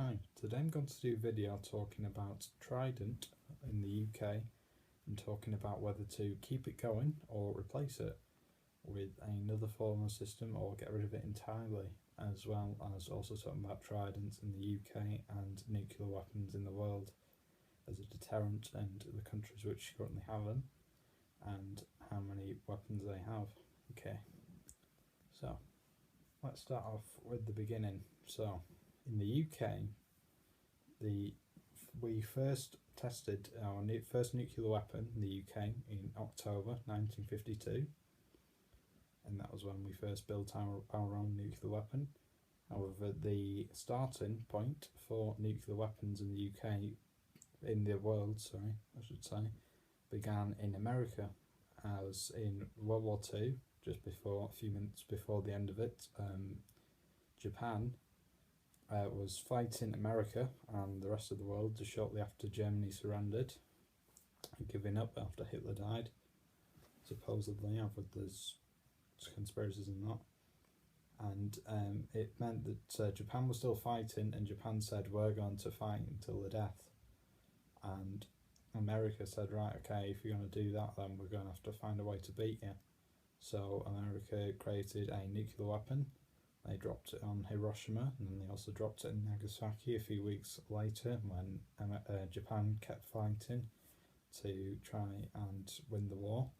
Hi, today I'm going to do a video talking about Trident in the UK and talking about whether to keep it going or replace it with another form of system or get rid of it entirely, as well as also talking about Trident in the UK and nuclear weapons in the world as a deterrent and the countries which currently have them and how many weapons they have. Okay, so let's start off with the beginning. So in the UK, we first tested our first nuclear weapon in the UK in October 1952, and that was when we first built our own nuclear weapon. However, the starting point for nuclear weapons in the UK, in the world, sorry, I should say, began in America, as in World War II, just before, a few minutes before the end of it, Japan was fighting America and the rest of the world just shortly after Germany surrendered, giving up after Hitler died. Supposedly, I've heard there's conspiracies in that. And it meant that Japan was still fighting, and Japan said, we're going to fight until the death. And America said, right, okay, if you're going to do that, then we're going to have to find a way to beat you. So America created a nuclear weapon. They dropped it on Hiroshima, and then they also dropped it in Nagasaki a few weeks later when Japan kept fighting to try and win the war.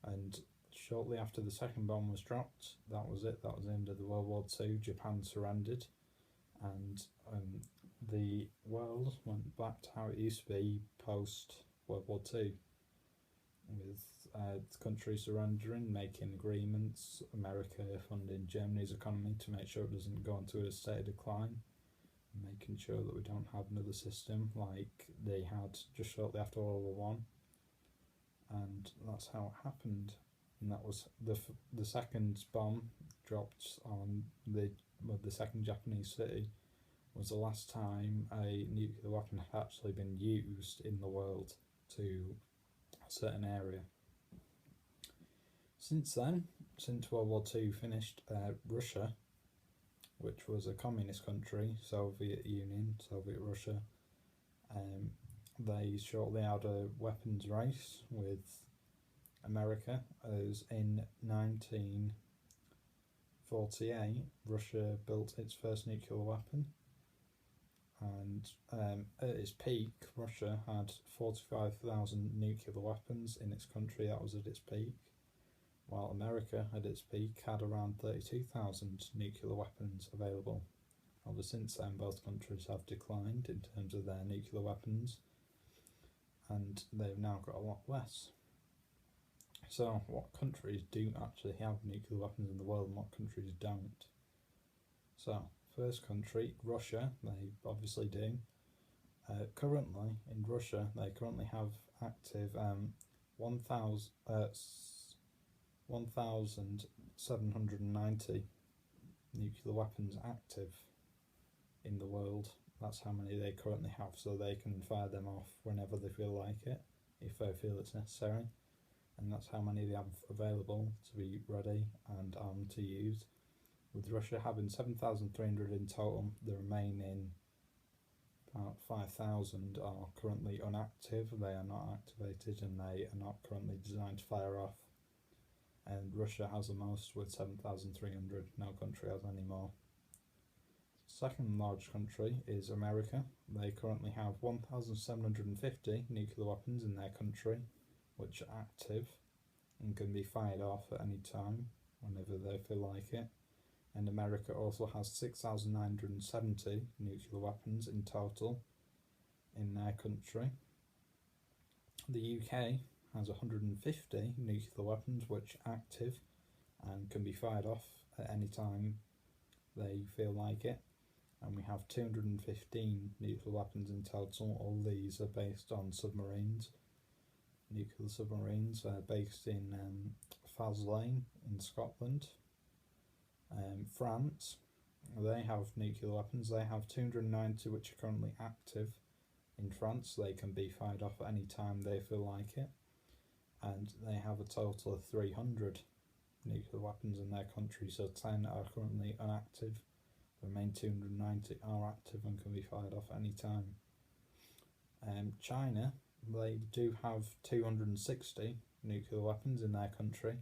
And shortly after the second bomb was dropped, that was it, that was the end of the World War II. Japan surrendered, and the world went back to how it used to be post World War II, with countries surrendering, making agreements, America funding Germany's economy to make sure it doesn't go into a state of decline, making sure that we don't have another system like they had just shortly after World War I. And that's how it happened. And that was the second bomb dropped on the second Japanese city was the last time a nuclear weapon had actually been used in the world to a certain area. Since then, since World War II finished, Russia, which was a communist country, Soviet Union, Soviet Russia, they shortly had a weapons race with America, as in 1948 Russia built its first nuclear weapon, and at its peak Russia had 45,000 nuclear weapons in its country. That was at its peak, while America at its peak had around 32,000 nuclear weapons available. However, since then both countries have declined in terms of their nuclear weapons, and they've now got a lot less. So what countries do actually have nuclear weapons in the world and what countries don't? So first country, Russia, they obviously do. Currently in Russia they currently have active 1,790 nuclear weapons active in the world. That's how many they currently have, so they can fire them off whenever they feel like it, if they feel it's necessary. And that's how many they have available to be ready and armed to use. With Russia having 7,300 in total, the remaining about 5,000 are currently inactive. They are not activated and they are not currently designed to fire off. And Russia has the most with 7,300. No country has any more. Second large country is America. They currently have 1,750 nuclear weapons in their country, which are active and can be fired off at any time whenever they feel like it. And America also has 6,970 nuclear weapons in total in their country. The UK has 150 nuclear weapons which are active and can be fired off at any time they feel like it. And we have 215 nuclear weapons in total. All these are based on submarines. Nuclear submarines are based in Faslane in Scotland. France, they have nuclear weapons. They have 290 which are currently active in France. They can be fired off at any time they feel like it. And they have a total of 300 nuclear weapons in their country, so 10 are currently inactive. The remaining 290 are active and can be fired off any time. China, they do have 260 nuclear weapons in their country.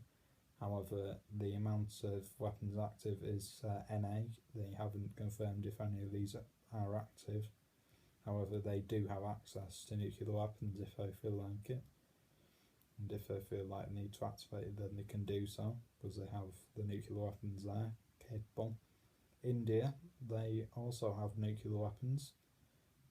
However, the amount of weapons active is NA. They haven't confirmed if any of these are active. However, they do have access to nuclear weapons if they feel like it. And if they feel like they need to activate it, then they can do so, because they have the nuclear weapons there, capable. India, they also have nuclear weapons.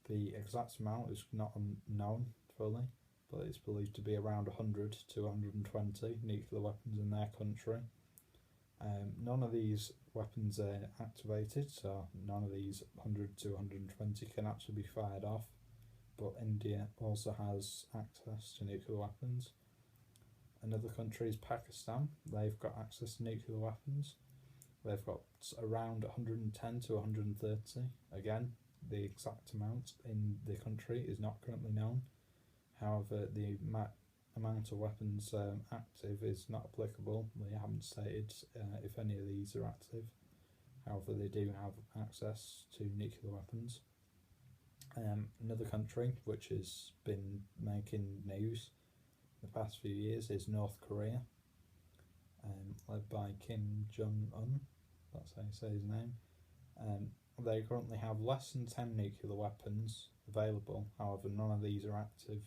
The exact amount is not known fully, but it's believed to be around 100 to 120 nuclear weapons in their country. None of these weapons are activated, so none of these 100 to 120 can actually be fired off, but India also has access to nuclear weapons. Another country is Pakistan. They've got access to nuclear weapons. They've got around 110 to 130. Again, the exact amount in the country is not currently known. However, the amount of weapons active is not applicable. They haven't stated if any of these are active. However, they do have access to nuclear weapons. Another country which has been making news the past few years is North Korea, led by Kim Jong-un. That's how you say his name. They currently have less than 10 nuclear weapons available. However, none of these are active.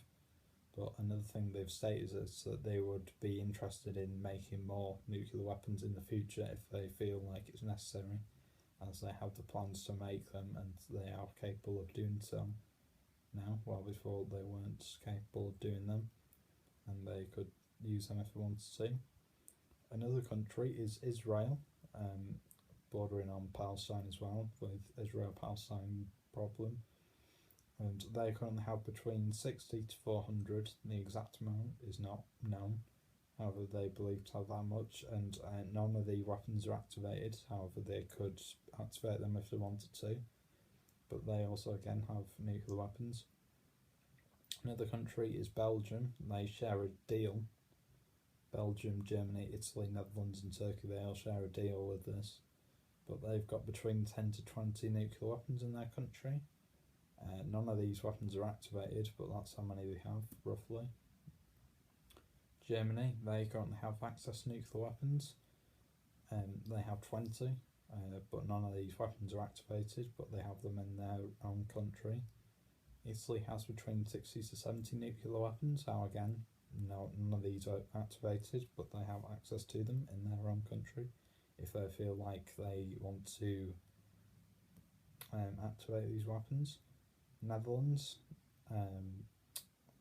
But another thing they've stated is that they would be interested in making more nuclear weapons in the future if they feel like it's necessary, as they have the plans to make them and they are capable of doing so now, while before they weren't capable of doing them, and they could use them if they wanted to. Another country is Israel, bordering on Palestine as well, with Israel-Palestine problem. And they currently have between 60 to 400. The exact amount is not known. However, they believe to have that much, and none of the weapons are activated. However, they could activate them if they wanted to. But they also again have nuclear weapons. Another country is Belgium. They share a deal. Belgium, Germany, Italy, Netherlands and Turkey, they all share a deal with this. But they've got between 10 to 20 nuclear weapons in their country. None of these weapons are activated, but that's how many they have, roughly. Germany, they currently have access to nuclear weapons. They have 20, but none of these weapons are activated, but they have them in their own country. Italy has between 60 to 70 nuclear weapons. Now again, none of these are activated, but they have access to them in their own country if they feel like they want to activate these weapons. Netherlands,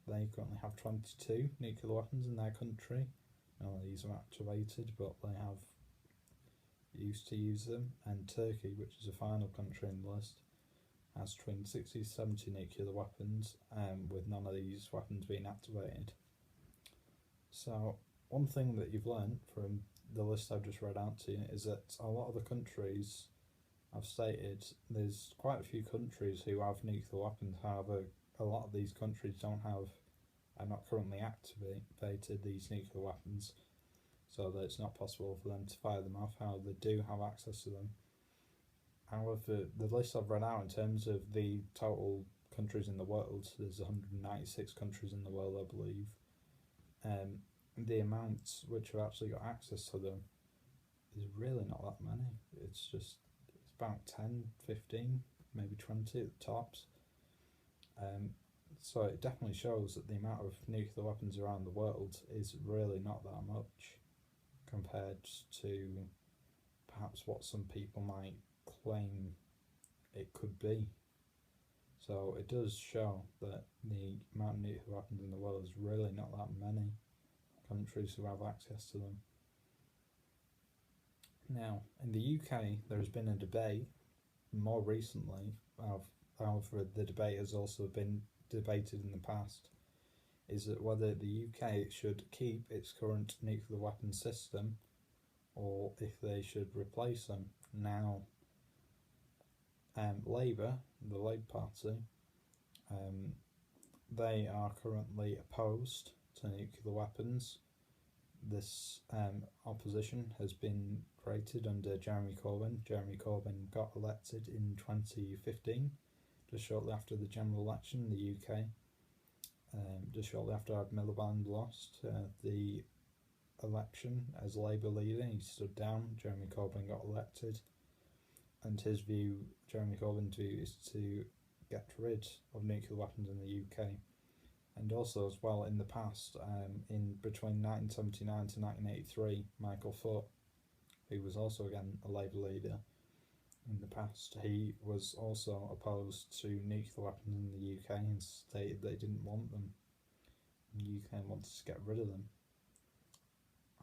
they currently have 22 nuclear weapons in their country. None of these are activated, but they have used to use them. And Turkey, which is the final country in the list, has between 60 to 70 nuclear weapons, with none of these weapons being activated. So one thing that you've learned from the list I've just read out to you is that a lot of the countries I've stated, there's quite a few countries who have nuclear weapons. However, a lot of these countries are not currently activated these nuclear weapons, so that it's not possible for them to fire them off. However, they do have access to them. However, the list I've read out in terms of the total countries in the world, there's 196 countries in the world, I believe. The amounts which have actually got access to them is really not that many. It's about 10, 15, maybe 20 at the tops. So it definitely shows that the amount of nuclear weapons around the world is really not that much compared to perhaps what some people might claim it could be. So it does show that the amount of nuclear weapons in the world is really not that many countries who have access to them. Now, in the UK, there has been a debate more recently. However, the debate has also been debated in the past, is that whether the UK should keep its current nuclear weapon system or if they should replace them. Now, Labour, the Labour Party, they are currently opposed to nuclear weapons. This opposition has been created under Jeremy Corbyn. Jeremy Corbyn got elected in 2015, just shortly after the general election in the UK. Just shortly after Ed Miliband lost the election as Labour leader, he stood down. Jeremy Corbyn got elected, and Jeremy Corbyn's view, is to get rid of nuclear weapons in the UK. And also, as well, in the past, in between 1979 to 1983, Michael Foot, who was also again a Labour leader in the past, he was also opposed to nuclear weapons in the UK and stated they didn't want them. The UK wanted to get rid of them.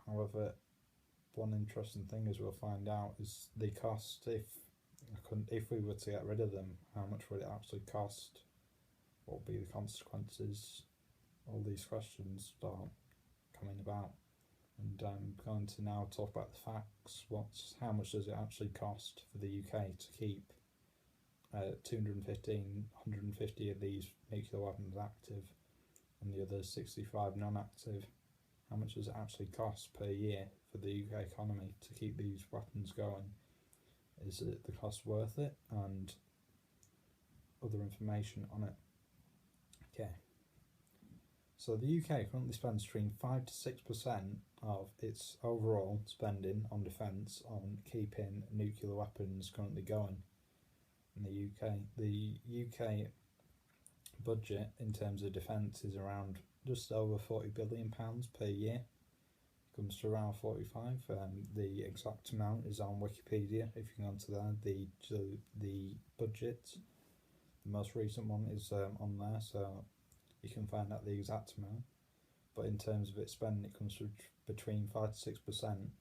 However, one interesting thing, as we'll find out, is the cost. If we were to get rid of them, how much would it actually cost? What would be the consequences? All these questions start coming about, and I'm going to now talk about the facts. How much does it actually cost for the UK to keep 150 of these nuclear weapons active and the other 65 non-active? How much does it actually cost per year for the UK economy to keep these weapons going? Is it the cost worth it? And other information on it. Okay. So the UK currently spends between 5 to 6% of its overall spending on defence on keeping nuclear weapons currently going in the UK. The UK budget in terms of defence is around just over £40 billion per year. It comes to around 45. The exact amount is on Wikipedia. If you go onto there, the budget, the most recent one is on there, so you can find out the exact amount. But in terms of its spending, it comes to between 5 to 6%,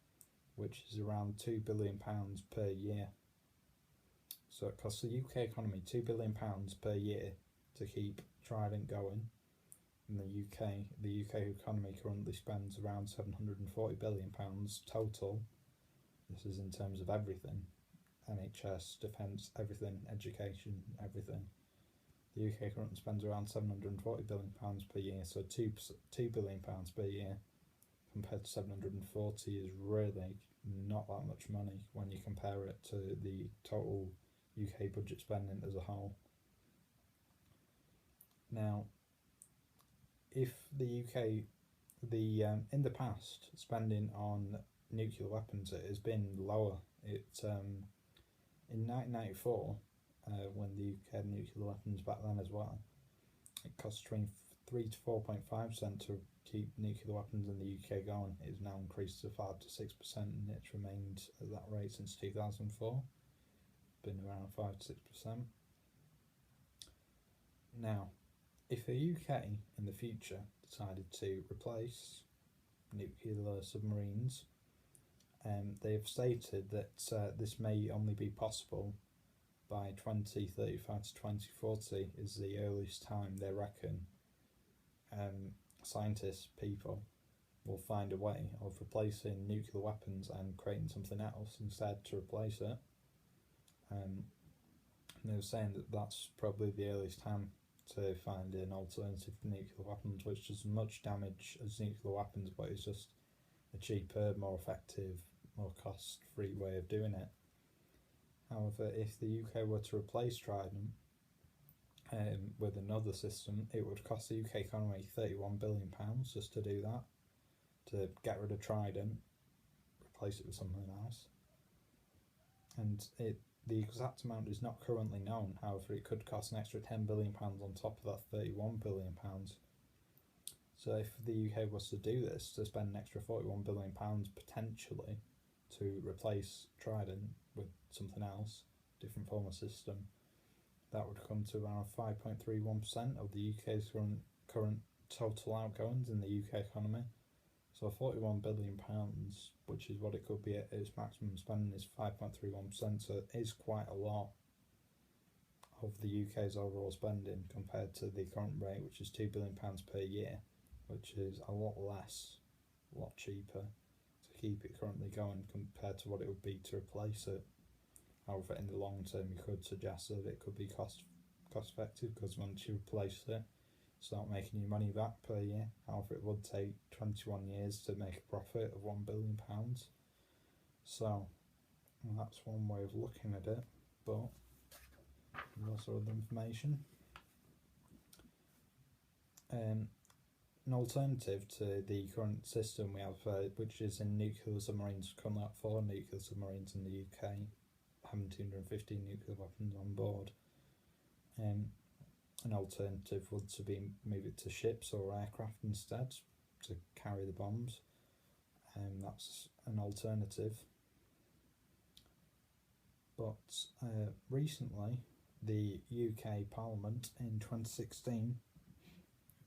which is around £2 billion per year. So it costs the UK economy £2 billion per year to keep Trident going. In the UK economy currently spends around £740 billion total. This is in terms of everything: NHS, defence, everything, education, everything. The UK currently spends around £740 billion per year, so £2 billion per year compared to 740 is really not that much money when you compare it to the total UK budget spending as a whole. Now, if the UK, in the past, spending on nuclear weapons, it has been lower. In 1994, when the UK had nuclear weapons back then as well, it cost between 3 to 4.5% to keep nuclear weapons in the UK going. It has now increased to 5 to 6%, and it's remained at that rate since 2004. Been around 5 to 6%. Now, if the UK in the future decided to replace nuclear submarines, they have stated that this may only be possible by 2035 to 2040 is the earliest time they reckon people will find a way of replacing nuclear weapons and creating something else instead to replace it. And they were saying that that's probably the earliest time to find an alternative to nuclear weapons, which does as much damage as nuclear weapons, but it's just a cheaper, more effective, more cost-free way of doing it. However, if the UK were to replace Trident with another system, it would cost the UK economy £31 billion just to do that, to get rid of Trident, replace it with something else. And the exact amount is not currently known. However, it could cost an extra £10 billion on top of that £31 billion. So if the UK was to do this, to spend an extra £41 billion potentially to replace Trident with something else, different form of system, that would come to around 5.31% of the UK's current total outgoings in the UK economy. So £41 billion, which is what it could be at its maximum spending, is 5.31%, so it is quite a lot of the UK's overall spending compared to the current rate, which is £2 billion per year, which is a lot less, a lot cheaper to keep it currently going compared to what it would be to replace it. However, in the long term, you could suggest that it could be cost effective, because once you replace it, start making your money back per year. However, it would take 21 years to make a profit of £1 billion. So that's one way of looking at it, but there's also other information. An alternative to the current system we have, which is in nuclear submarines, currently at 4 nuclear submarines in the UK, having 250 nuclear weapons on board. An alternative would to be move it to ships or aircraft instead to carry the bombs. That's an alternative. But recently, the UK Parliament in 2016,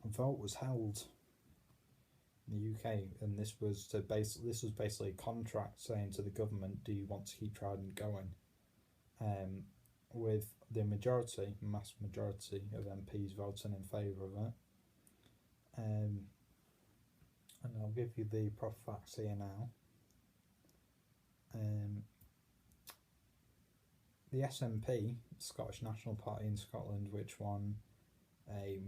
a vote was held in the UK, and this was basically a contract saying to the government, do you want to keep Trident going? With the massive majority of MPs voting in favour of it. And I'll give you the proper facts here now. The SNP, Scottish National Party in Scotland, which won a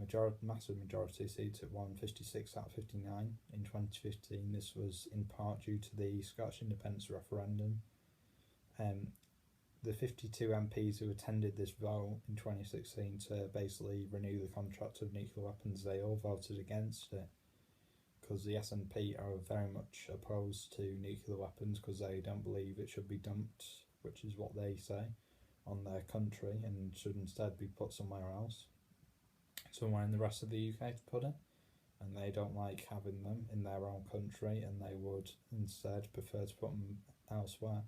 massive majority seat at 156 out of 59 in 2015. This was in part due to the Scottish independence referendum. The 52 MPs who attended this vote in 2016 to basically renew the contract of nuclear weapons, they all voted against it, because the SNP are very much opposed to nuclear weapons because they don't believe it should be dumped, which is what they say, on their country, and should instead be put somewhere else, somewhere in the rest of the UK to put it, and they don't like having them in their own country, and they would instead prefer to put them elsewhere.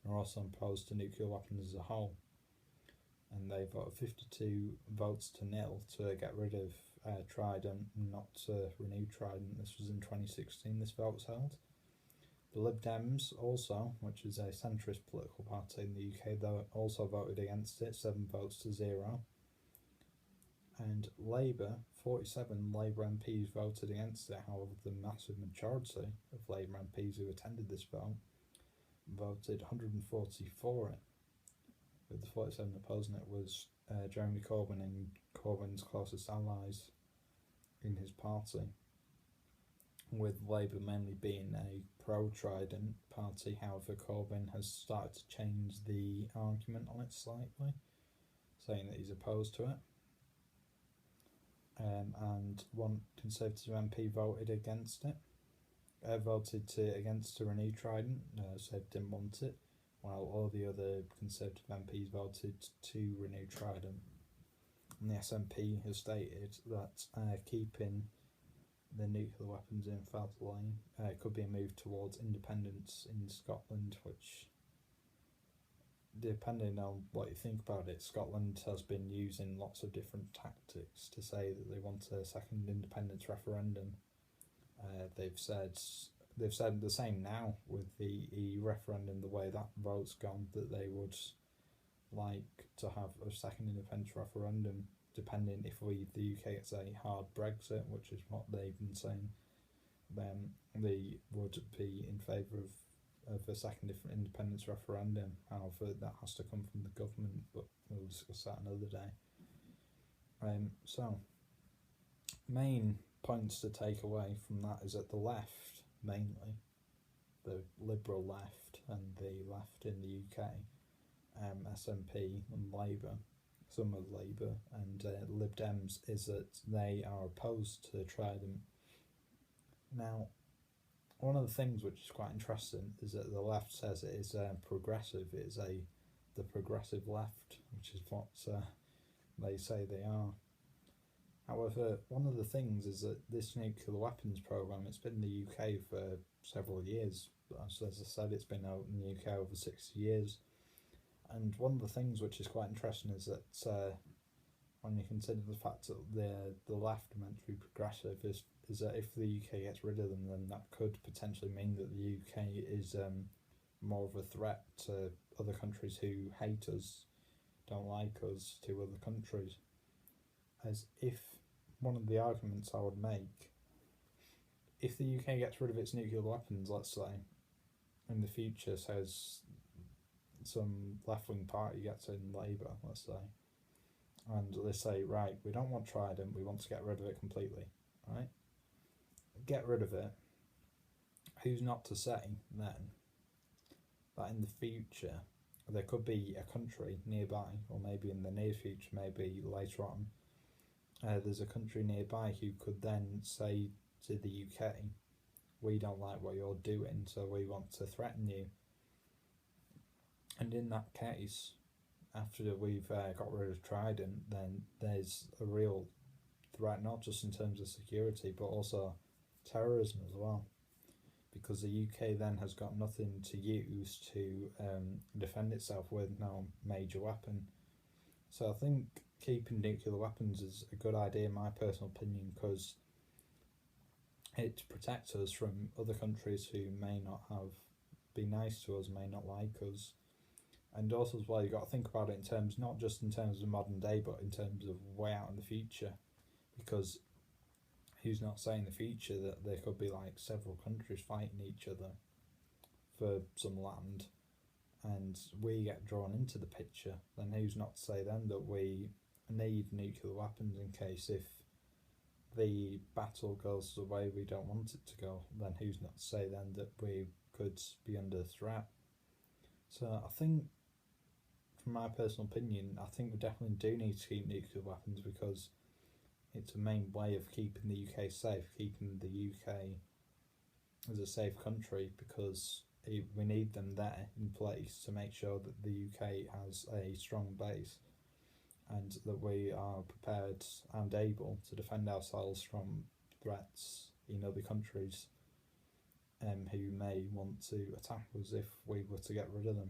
They're also opposed to nuclear weapons as a whole, and they voted 52 votes to nil to get rid of Trident and not to renew Trident. This was in 2016, this vote was held. The Lib Dems also, which is a centrist political party in the UK, though, also voted against it, 7 votes to 0. And Labour, 47 Labour MPs voted against it. However, the massive majority of Labour MPs who attended this vote voted 140 for it, with the 47 opposing it was Jeremy Corbyn and Corbyn's closest allies in his party, with Labour mainly being a pro-Trident party. However, Corbyn has started to change the argument on it slightly, saying that he's opposed to it. And one Conservative MP voted against it. Voted against to renew Trident, said didn't want it, while all the other Conservative MPs voted to renew Trident. And the SNP has stated that keeping the nuclear weapons in Lane could be a move towards independence in Scotland, which, depending on what you think about it, Scotland has been using lots of different tactics to say that they want a second independence referendum. They've said the same now with the EU referendum, the way that vote's gone, that they would like to have a second independence referendum, depending if the UK gets a hard Brexit, which is what they've been saying, then they would be in favour of a second independence referendum. However, that has to come from the government, but we'll discuss that another day. So, main points to take away from that is that the left, mainly the liberal left and the left in the UK, SNP and Labour, some of Labour and Lib Dems, is that they are opposed to Trident. Now, one of the things which is quite interesting is that the left says it is progressive. It is the progressive left, which is what they say they are. However, one of the things is that this nuclear weapons programme, it's been in the UK for several years. As I said, it's been out in the UK over 60 years. And one of the things which is quite interesting is that when you consider the fact that the left are meant to be progressive, is that if the UK gets rid of them, then that could potentially mean that the UK is more of a threat to other countries who hate us, don't like us, to other countries. As if one of the arguments I would make, if the UK gets rid of its nuclear weapons, let's say, in the future, says some left-wing party gets in, Labour, let's say, and they say, right, we don't want Trident, we want to get rid of it completely, right? Get rid of it. Who's not to say then that in the future there could be a country nearby, or maybe in the near future, maybe later on, there's a country nearby who could then say to the UK, we don't like what you're doing, so we want to threaten you. And in that case, after we've got rid of Trident, then there's a real threat, not just in terms of security, but also terrorism as well. Because the UK then has got nothing to use to defend itself with, no major weapon. So I think keeping nuclear weapons is a good idea, in my personal opinion, because it protects us from other countries who may not have been nice to us, may not like us. And also as well, you've got to think about it in terms, not just in terms of modern day, but in terms of way out in the future. Because who's not saying in the future that there could be like several countries fighting each other for some land, and we get drawn into the picture? Then who's not to say then that we need nuclear weapons in case if the battle goes the way we don't want it to go? Then who's not to say then that we could be under threat? So I think, from my personal opinion, I think we definitely do need to keep nuclear weapons, because it's a main way of keeping the UK safe, keeping the UK as a safe country, because we need them there in place to make sure that the UK has a strong base and that we are prepared and able to defend ourselves from threats in other countries who may want to attack us if we were to get rid of them.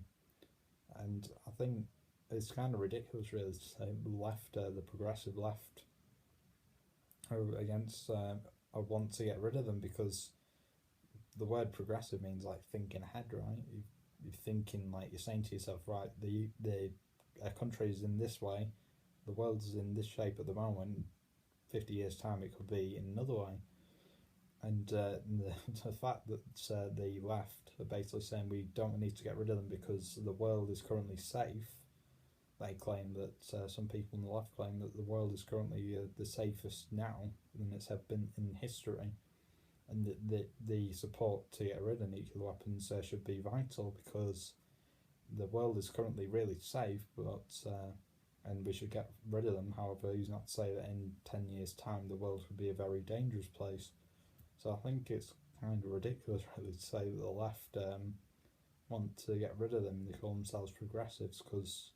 And I think it's kind of ridiculous, really, to say the left, the progressive left, are against I want to get rid of them, because the word progressive means like thinking ahead, right? You're thinking, like, you're saying to yourself, right, the country is in this way, the world is in this shape at the moment, 50 years time it could be in another way. And the fact that the left are basically saying we don't need to get rid of them because the world is currently safe. They claim that some people on the left claim that the world is currently the safest now than it's ever been in history, and that the support to get rid of nuclear weapons should be vital, because the world is currently really safe, but and we should get rid of them. However, who's not to say that in 10 years' time the world could be a very dangerous place? So I think it's kind of ridiculous, really, to say that the left want to get rid of them. They call themselves progressives, because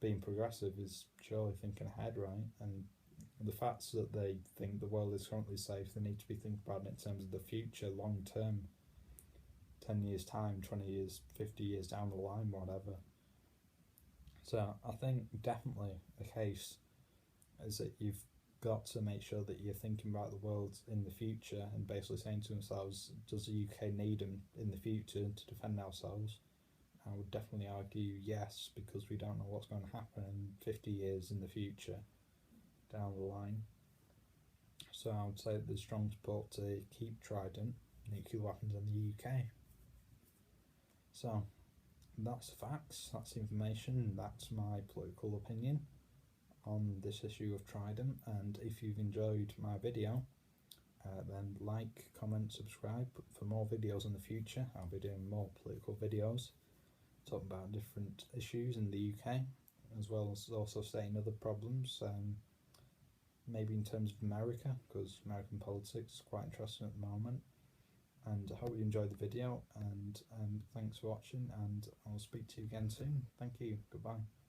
being progressive is surely thinking ahead, right? And the facts that they think the world is currently safe, they need to be thinking about it in terms of the future, long term, 10 years' time, 20 years, 50 years down the line, whatever. So I think definitely the case is that you've got to make sure that you're thinking about the world in the future, and basically saying to themselves, does the UK need them in the future to defend ourselves? I would definitely argue yes, because we don't know what's going to happen in 50 years in the future down the line. So I would say that there's strong support to keep Trident nuclear weapons in the UK. So that's the facts, that's the information, that's my political opinion on this issue of Trident. And if you've enjoyed my video, then like, comment, subscribe for more videos in the future. I'll be doing more political videos, talking about different issues in the UK, as well as also stating other problems, maybe in terms of America, because American politics is quite interesting at the moment. And I hope you enjoyed the video, and thanks for watching, and I'll speak to you again soon. Thank you, goodbye.